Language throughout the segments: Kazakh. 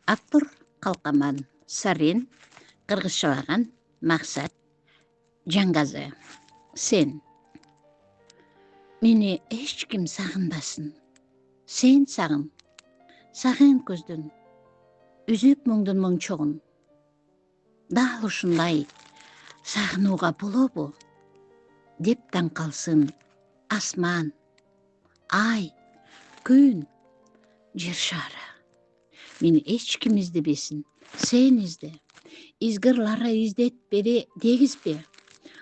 Автор Қалқаман Сарин, Қырғызчалаған Мақсат Жаңғазы. Сен. Мені ешкім сағынбасын. Сен сағын. Сағын көздің. Үзіп мұңдың мұң чоғын. Дал ұшындай сағынуға болу бұ. Деп таң қалсын асман, ай, күн, жер шары. Мені ешкім іздебесін. Сен ізде. Изгірлары издет бері дегізбе.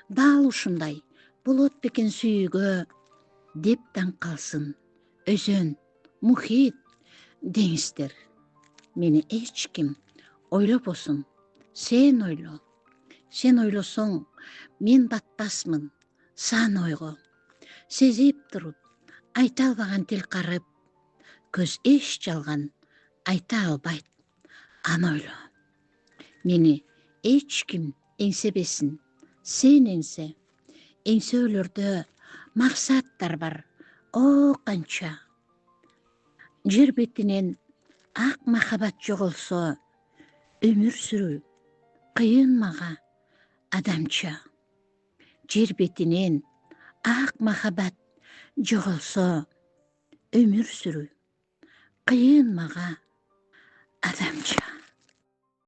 Дал ұшындай болот бекен сүйігі. Деп таң қалсын өзен, мұхит, деңіздер. Мені ешкім ойлап осын. Сен ойло. Сен ойлосоң, мен батпасмын. Сан ойғы. Сезіп тұрып, айта албаған тіл қарып. Көз еш жалған, айта албайт. Ан ойло. Мені ешкім еңсебесін. Сен еңсе. Еңсе өлірді мақсаттар бар. О қанша. Жер бетінен ақ махаббат жоғылса, өмір сүру қиын маға адамша. Жер бетінен ақ махаббат жоғылса, өмір сүру қиын маға адамша.